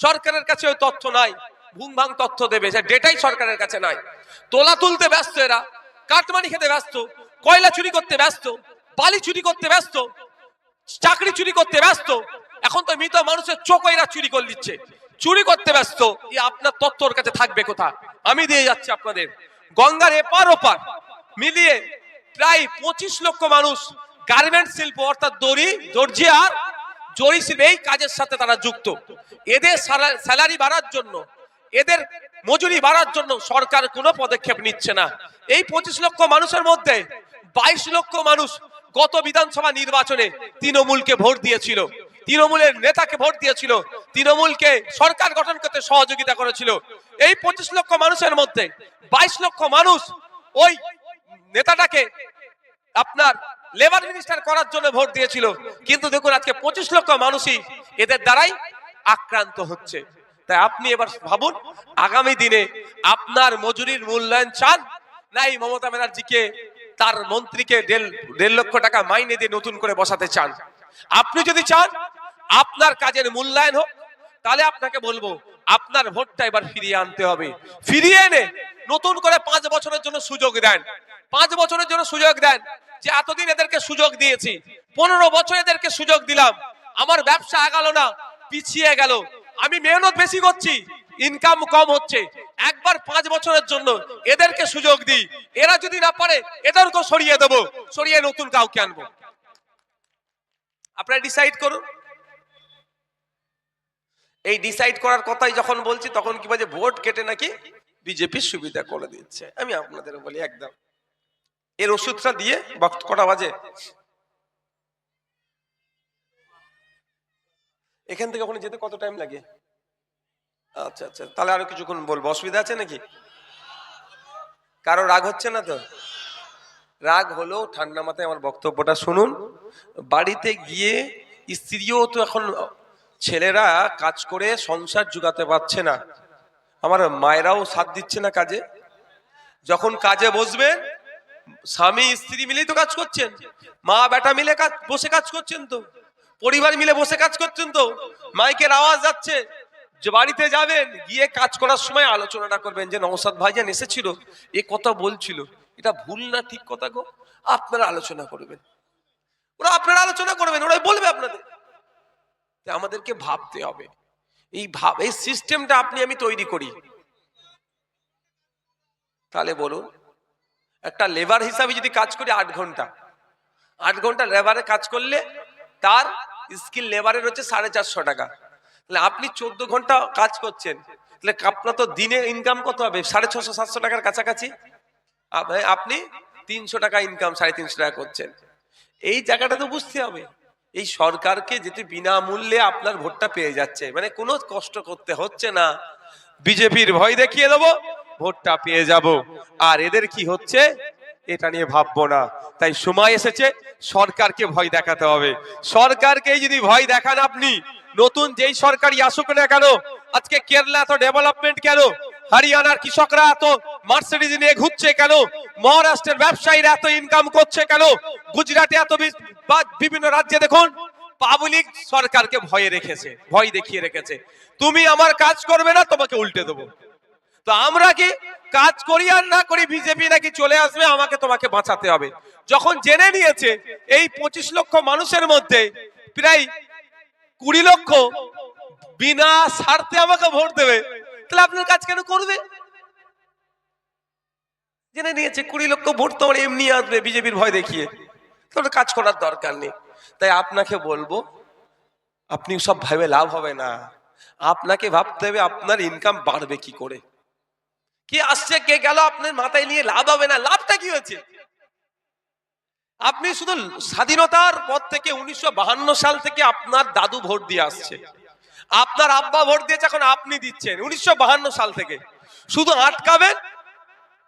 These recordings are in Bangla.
সরকারের কাছে ওই তথ্য নাই, ভুং ভাং তথ্য দেবে, সে ডেটাই সরকারের কাছে নাই। তোলা তুলতে ব্যস্ত এরা, কাটমানি খেতে ব্যস্ত, কয়লা চুরি করতে ব্যস্ত, বালি চুরি করতে ব্যস্ত, চাকরি চুরি করতে ব্যস্ত। এখন তো মৃত মানুষের চোখ এরা চুরি করে দিচ্ছে, চুরি করতে ব্যস্ত। আপনার তথ্য ওর কাছে থাকবে কোথা? আমি দিয়ে যাচ্ছি আপনাদের, গঙ্গার এপার ওপার মিলিয়ে প্রায় 25 লক্ষ মানুষ গার্মেন্টস শিল্প অর্থাৎ দর্জি আর জরি শিল্প এই কাজের সাথে তারা যুক্ত। এদের স্যালারি বাড়ার জন্য, এদের মজুরি বাড়ার জন্য সরকার কোনো পদক্ষেপ নিচ্ছে না। এই 25 লক্ষ মানুষের মধ্যে 22 লক্ষ মানুষ গত বিধানসভা নির্বাচনে তৃণমূলকে ভোট দিয়েছিল, তৃণমূলের নেতাকে ভোট দিয়েছিল, তৃণমূলকে সরকার গঠন করতে সহযোগিতা করেছিল। এই 25 লক্ষ মানুষের মধ্যে 22 লক্ষ মানুষ ওই নেতাটাকে আপনার লেবার মিনিস্টার করার জন্য ভোট দিয়েছিল। কিন্তু দেখুন আজকে 25 লক্ষ মানুষই এদের দ্বারাই আক্রান্ত হচ্ছে। তাই আপনি এবার ভাবুন, আগামী দিনে আপনার মজুরির মূল্যায়ন চান না এই মমতা ব্যানার্জিকে তার মন্ত্রীকে 1.5 লক্ষ টাকা মাইনে দিয়ে নতুন করে বসাতে চান? আপনি যদি চান আপনার কাজের মূল্যায়ন হোক, তাহলে আপনাকে বলবো আপনার ভোটটা এবার ফিরিয়ে আনতে হবে। ফিরিয়ে এনে নতুন করে 5 বছরের জন্য সুযোগ দেন, 5 বছরের জন্য সুযোগ দেন। যে এতদিন এদেরকে সুযোগ দিয়েছি, 15 বছর এদেরকে সুযোগ দিলাম, আমার ব্যবসা আগালো না, পিছিয়ে গেল, আমি মেহনত বেশি করছি, ইনকাম কম হচ্ছে। একবার 5 বছরের জন্য এদেরকে সুযোগ দিই, এরা যদি না পারে এদেরকেও সরিয়ে দেবো, সরিয়ে নতুন কাউকে আনবো। আপনারা ডিসাইড করুন। এই ডিসাইড করার কথাই যখন বলছি তখন কি বলে ভোট কেটে নাকি বিজেপির সুবিধা করে দিচ্ছে। আমি আপনাদের বলি একদম এর ওষুধটা দিয়ে বক্ত কটা বাজে এখান থেকে ওখানে যেতে কত টাইম লাগে? আচ্ছা আচ্ছা, তাহলে আরো কিছুক্ষণ বলবো, অসুবিধা আছে নাকি? কারো রাগ হচ্ছে না তো? রাগ হলো ঠান্ডা মাথায় আমার বক্তব্যটা শুনুন। বাড়িতে গিয়ে স্ত্রীও তো এখন, ছেলেরা কাজ করে সংসার জুগাতে পারছে না, আমার মায়েরাও সাথ দিচ্ছে না কাজে। যখন কাজে বসবেন স্বামী স্ত্রী মিলেই তো কাজ করছেন, মা বেটা মিলে বসে কাজ করছেন, তো পরিবার মিলে বসে কাজ করছেন। তো মাইকের আওয়াজ যাচ্ছে, যে বাড়িতে যাবেন গিয়ে কাজ করার সময় আলোচনাটা করবেন যে নওশাদ ভাইজান এসেছিল, এ কথা বলছিল, এটা ভুল না ঠিক কথা গো, আপনারা আলোচনা করবেন। ওরা আপনারা আলোচনা করবেন, ওরাই বলবে আপনাদের। আমাদেরকে ভাবতে হবে, এই সিস্টেমটা আপনি আমি তৈরি করি। তাহলে বলুন, একটা লেবার হিসাবে যদি কাজ করি 8 ঘন্টা, 8 ঘন্টা লেবারে কাজ করলে তার স্কিল লেবারের হচ্ছে 450 টাকা। তাহলে আপনি 14 ঘন্টা কাজ করছেন, তাহলে আপনার তো দিনে ইনকাম কত হবে? 650-700 টাকার কাছাকাছি। আপনি 300 টাকা ইনকাম, 350 টাকা করছেন। এই জায়গাটা তো বুঝতে হবে। এই সরকারকে যেটি বিনামূল্যে আপনার ভোটটা পেয়ে যাচ্ছে, মানে কোনো কষ্ট করতে হচ্ছে না, বিজেপির ভয় দেখিয়ে দেবো, ভোটটা পেয়ে যাব। আর এদের কি হচ্ছে এটা নিয়ে ভাববো না। তাই সময় এসেছে সরকারকে ভয় দেখাতে হবে। সরকারকে যদি ভয় দেখান আপনি, নতুন যেই সরকারই আসুক না কেন, আজকে কেরালা এত ডেভেলপমেন্ট কেন, হরিয়ানার কৃষকরা এত মার্সিডিজ নিয়ে ঘুরছে কেন, মহারাষ্ট্রের ব্যবসায়ীরা এত ইনকাম করছে কেন, গুজরাটে এত, বিভিন্ন রাজ্যে দেখুন পাবলিক সরকারকে ভয় দেখিয়ে রেখেছে। তুমি আমার কাজ করবে না, তোমাকে উল্টে দেবো। তো আমরা কি কাজ করি আর না করি, বিজেপি নাকি চলে আসবে, আমাকে তোমাকে বাঁচাতে হবে। যখন জেনে নিয়েছে এই 25 লক্ষ মানুষের মধ্যে প্রায় 20 লক্ষ বিনা স্বার্থে আমাকে ভোট দেবে, তাহলে আপনার কাজ কেন করবে? জেনে নিয়েছে 20 লক্ষ ভোট তো এমনি আসবে বিজেপির ভয় দেখিয়ে, তাহলে কাজ করার দরকার নেই। তাই আপনাকে বলবো, আপনি সব ভাবে লাভ হবে না, আপনাকে ভাবতে হবে আপনার ইনকাম বাড়বে কি করে। কি আসছে কে গেল আপনার মাথায় নিয়ে লাভ হবে না। লাভটা কি হয়েছে? আপনি শুধু স্বাধীনতার পর থেকে 1952 সাল থেকে আপনার দাদু ভোট দিয়ে আসছে, আপনার আব্বা ভোট দিয়েছে, এখন আপনি দিচ্ছেন। 1952 সাল থেকে শুধু আটকাবেন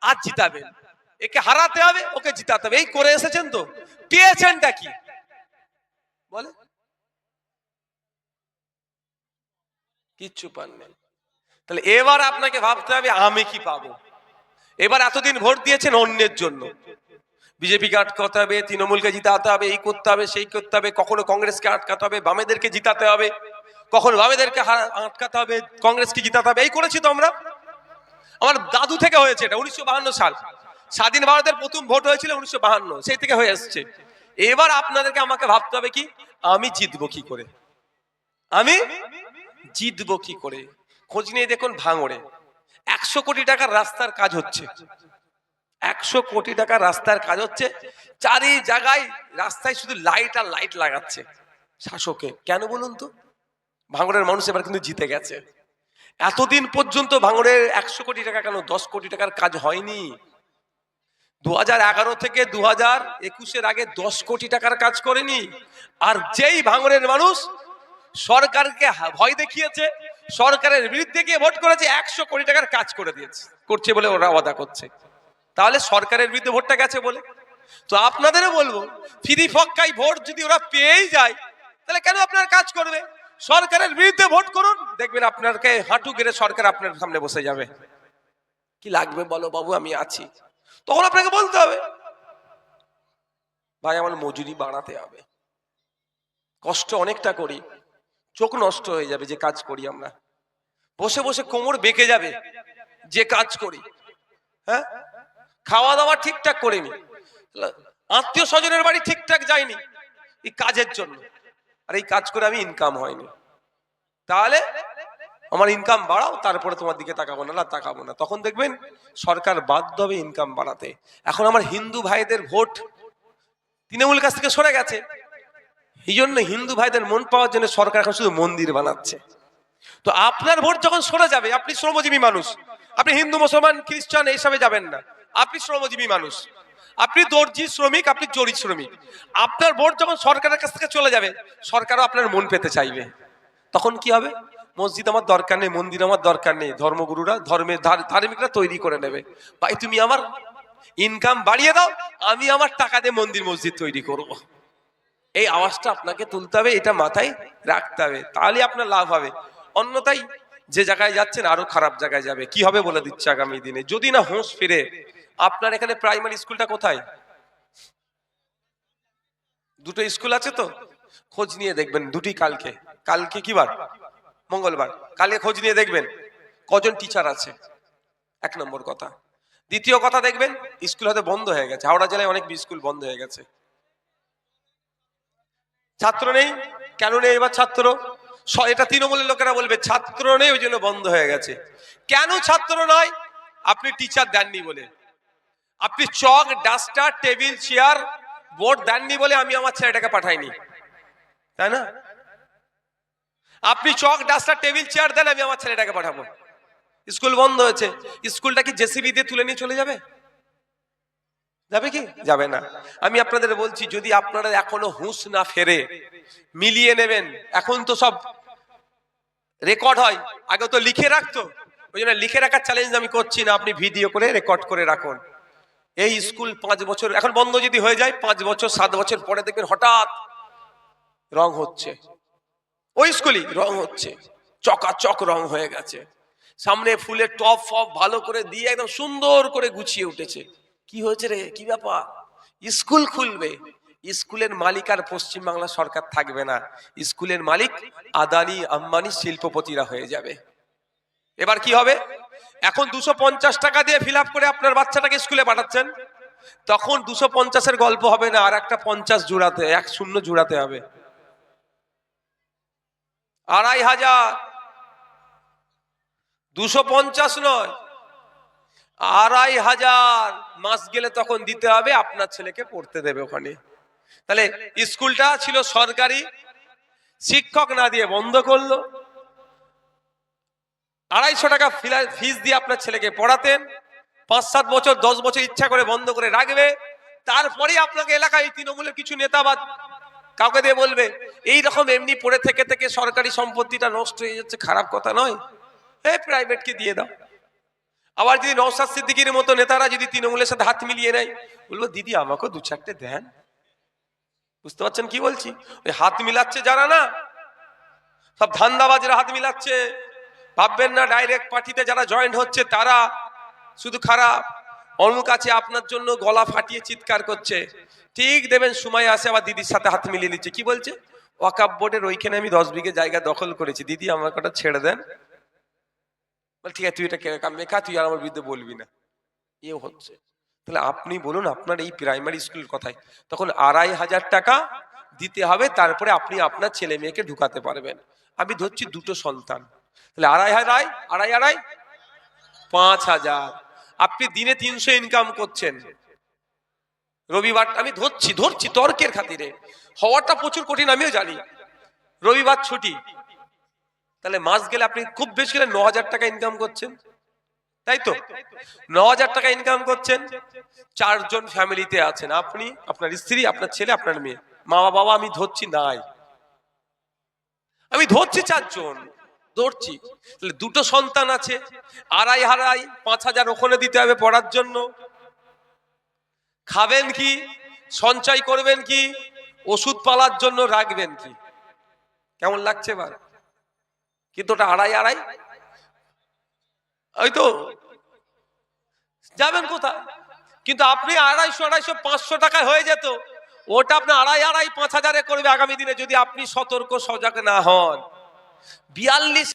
আর জিতাবেন, একে হারাতে হবে ওকে জিতাতে হবে, এই করে এসেছেন। তো পেয়েছেনটা কি বলে? কিচ্ছু পান নাই। তাহলে এবার আপনাকে ভাবতে হবে আমি কি পাবো। এবার এতদিন ভোট দিয়েছেন অন্যের জন্য, বিজেপিকে আটকাতে হবে, তৃণমূলকে জিতাতে হবে, এই করতে হবে সেই করতে হবে, কখনো কংগ্রেসকে আটকাতে হবে, বামেদেরকে জিতাতে হবে, কখন বামেদেরকে আটকাতে হবে, কংগ্রেসকে জিতাতে হবে, এই করেছি তো আমরা। আমার দাদু থেকে হয়েছে এটা, 1952 সাল স্বাধীন ভারতের প্রথম ভোট হয়েছিল 1952, সেই থেকে হয়ে আসছে। এবার আপনাদেরকে আমাকে ভাবতে হবে কি, আমি জিতবো কি করে, আমি জিতবো কি করে। খোঁজ নিয়ে দেখুন ভাঙড়ে 100 কোটি টাকার রাস্তার কাজ হচ্ছে, 100 কোটি টাকার রাস্তার কাজ হচ্ছে, চারি জায়গায় রাস্তায় শুধু লাইট আর লাইট লাগাচ্ছে শাসকে। কেন বলুন তো? ভাঙড়ের মানুষ এবার কিন্তু জিতে গেছে। এতদিন পর্যন্ত ভাঙড়ের 100 কোটি টাকা কেন 10 কোটি টাকার কাজ হয়নি। 2011 থেকে 2021 আগে 10 কোটি টাকার কাজ করেনি। আর যেই ভাঙড়ের মানুষ সরকারকে ভয় দেখিয়েছে, সরকারের বিরুদ্ধে গিয়ে ভোট করেছে, 100 কোটি টাকার কাজ করে দিয়েছে, করছে বলে ওরা ওয়াদা করছে। তাহলে সরকারের বিরুদ্ধে ভোটটা গেছে বলে। তো আপনাদেরও বলবো, ফ্রি ফক্কাই ভোট যদি ওরা পেয়েই যায়, তাহলে কেন আপনার কাজ করবে? সরকারের বিরুদ্ধে ভোট করুন, দেখবেন আপনাকে হাঁটু গেড়ে সরকার আপনার সামনে বসে যাবে। কি লাগবে বলো বাবু, আমি আছি। তখন আপনাকে বলতে হবে, ভাই আমার মজুরি বাড়াতে হবে, কষ্ট অনেকটা করি, চোখ নষ্ট হয়ে যাবে যে কাজ করি আমরা, বসে বসে কোমর বেঁকে যাবে যে কাজ করি। হ্যাঁ, খাওয়া দাওয়া ঠিকঠাক করিনি, আত্মীয় স্বজনের বাড়ি ঠিকঠাক যায়নি এই কাজের জন্য, আর এই কাজ করে আমি ইনকাম হয়নি। তাহলে আমার ইনকাম বাড়াও, তারপরে তোমার দিকে তাকাবো না, তাকাবো না। তখন দেখবেন সরকার বাধ্য হবে ইনকাম বাড়াতে। এখন আমার হিন্দু ভাইদের ভোট তৃণমূল কাছ থেকে সরে গেছে, এই জন্য হিন্দু ভাইদের মন পাওয়ার জন্য সরকার এখন শুধু মন্দির বানাচ্ছে। তো আপনার ভোট যখন সরে যাবে, আপনি শ্রমজীবী মানুষ, আপনি হিন্দু মুসলমান খ্রিস্টান এইসবে যাবেন না, আপনি শ্রমজীবী মানুষ, আপনি দর্জি শ্রমিক, আপনি জরি শ্রমিক। আপনার ভোট যখন সরকারের কাছ থেকে চলে যাবে, সরকারও আপনার মন পেতে চাইবে। তখন কি হবে? মসজিদ আমার দরকার নেই, মন্দির আমার দরকার নেই, ধর্মগুরুরা ধার্মিকরা তৈরি করে নেবে। ভাই তুমি আমার ইনকাম বাড়িয়ে দাও, আমি আমার টাকা দিয়ে মন্দির মসজিদ তৈরি করব। এই আওয়াজটা আপনাকে তুলতে হবে, এটা মাথায় রাখতে হবে, তাহলে আপনার লাভ হবে। অন্যথায় যে জায়গায় যাচ্ছেন আরো খারাপ জায়গায় যাবে। কি হবে বলে দিচ্ছে আগামী দিনে, যদি না হোঁশ ফিরে। আপনার এখানে প্রাইমারি স্কুলটা কোথায়? দুটো স্কুল আছে তো, খোঁজ নিয়ে দেখবেন দুটি। কালকে কি বার? মঙ্গলবার। কালকে খোঁজ নিয়ে দেখবেন কজন টিচার আছে, 1 নম্বর কথা। দ্বিতীয় কথা, দেখবেন স্কুল হয়তো বন্ধ হয়ে গেছে, হাওড়া জেলায় অনেক স্কুল বন্ধ হয়ে গেছে, ছাত্র নেই। কেন নেই এবার ছাত্র? এটা তৃণমূলের লোকেরা বলবে ছাত্র নেই ওই জন্য বন্ধ হয়ে গেছে। কেন ছাত্র নয়? আপনি টিচার দেননি বলে, আপনি chalk duster table chair board দেননি বলে আমি আমার ছেলেটাকে পাঠাইনি, তাই না? আপনি চক ডাস্টার টেবিল চেয়ার দেন, আমি আমার ছেলেটাকে পাঠাবো। স্কুল বন্ধ হয়েছে, স্কুলটা কি জেসিবি দিয়ে তুলে নিয়ে চলে যাবে? যাবে কি? যাবে না। আমি আপনাদের বলছি, যদি আপনারা এখনো হুঁশ না ফেরে, মিলিয়ে নেবেন। এখন তো সব রেকর্ড হয়, আগে তো লিখে রাখতো, ওই জন্য লিখে রাখার চ্যালেঞ্জ আমি করছি না, আপনি ভিডিও করে রেকর্ড করে রাখুন। এই স্কুল 5 বছর এখন বন্ধ যদি হয়ে যায়, 5 বছর 7 বছর পরে দেখবেন হঠাৎ রং হচ্ছে, ওই স্কুলই রং হচ্ছে, চকাচক রং হয়ে গেছে, সামনে ফুলের টপ ফপ ভালো করে দিয়ে একদম সুন্দর করে গুছিয়ে উঠেছে। কি হয়েছে রে, কি ব্যাপার? স্কুল খুলবে, স্কুলের মালিক আর পশ্চিমবাংলা সরকার থাকবে না, স্কুলের মালিক আদানি আম্বানি শিল্পপতিরা হয়ে যাবে। এবার কি হবে? এখন 250 টাকা দিয়ে ফিল আপ করে আপনার বাচ্চাটাকে স্কুলে পাঠাচ্ছেন, তখন 250-এর গল্প হবে না, আর একটা 50 জোড়াতে, 1 শূন্য জোড়াতে হবে। 2500, 250 নয়, 2500 মাস গেলে তখন দিতে হবে, আপনার ছেলেকে পড়তে দেবে ওখানে। তাহলে স্কুলটা ছিল সরকারি, শিক্ষক না দিয়ে বন্ধ করলো, 250 টাকা ফিস দিয়ে আপনার ছেলেকে পড়াতেন, 5-7 বছর 10 বছর ইচ্ছা করে বন্ধ করে রাখবে, তারপরে আপনাকে এলাকায় তৃণমূলের কিছু নেতাবাদ কাউকে দিয়ে বলবে এই রকম এমনি পড়ে থেকে থেকে সরকারি সম্পত্তিটা নষ্ট হয়ে যাচ্ছে, খারাপ কথা নয়, প্রাইভেটকে দিয়ে দাও। আবার যদি নওশাদ সিদ্দিকীর মতো নেতারা যদি তৃণমূলের সাথে হাত মিলিয়ে নেয়, বলবো দিদি আমাকে 2-4টে দেন। বুঝতে পারছেন কি বলছি? ওই হাত মিলাচ্ছে যারা না, সব ধান্দাবাজরা হাত মিলাচ্ছে, ভাববেন না ডাইরেক্ট পার্টিতে যারা জয়েন্ট হচ্ছে তারা শুধু খারাপ। অমুক আছে আপনার জন্য গলা ফাটিয়ে চিৎকার করছে, ঠিক দেবেন সময় আসে আবার দিদির সাথে হাত মিলিয়ে নিচ্ছে। কি বলছে? ওয়াকাফ বোর্ডের ওইখানে আমি 10 বিঘে জায়গা দখল করেছি, দিদি আমার কটা ছেড়ে দেন। বলে ঠিক আছে, তুই এটা মেকা, তুই আর আমার বিরুদ্ধে বলবি না। এও হচ্ছে। তাহলে আপনি বলুন, আপনার এই প্রাইমারি স্কুলের কথায় তখন 2,500 টাকা দিতে হবে, তারপরে আপনি আপনার ছেলে মেয়েকে ঢুকাতে পারবেন। আমি ধরছি দুটো সন্তান, তাহলে 2,500 5,000। আপনি দিনে 300 ইনকাম করছেন, রবিবার আমি ধরছি তর্কের খাতিরে, হওয়াটা প্রচুর কঠিন আমিও জানি, রবিবার ছুটি, তাহলে মাস গেলে আপনি খুব বেশি গেলে 9,000 টাকা ইনকাম করছেন, তাই তো? 9,000 টাকা ইনকাম করছেন, 4 জন ফ্যামিলিতে আছেন, আপনি, আপনার স্ত্রী, আপনার ছেলে, আপনার মেয়ে, মা বাবা আমি ধরছি নাই, আমি ধরছি 4 জন ধরছি, তাহলে দুটো সন্তান আছে, 2,500 5,000 ওখানে দিতে হবে পড়ার জন্য। খাবেন কি, সঞ্চয় করবেন কি, ওষুধ পালার জন্য রাখবেন কি? কেমন লাগছে এবার? কিন্তু ওটা 2,500, ওই তো যাবেন কোথায়? কিন্তু আপনি 250 500 টাকায় হয়ে যেত, ওটা আপনি 2,500 5,000 করবে আগামী দিনে, যদি আপনি সতর্ক সজাগ না হন। 42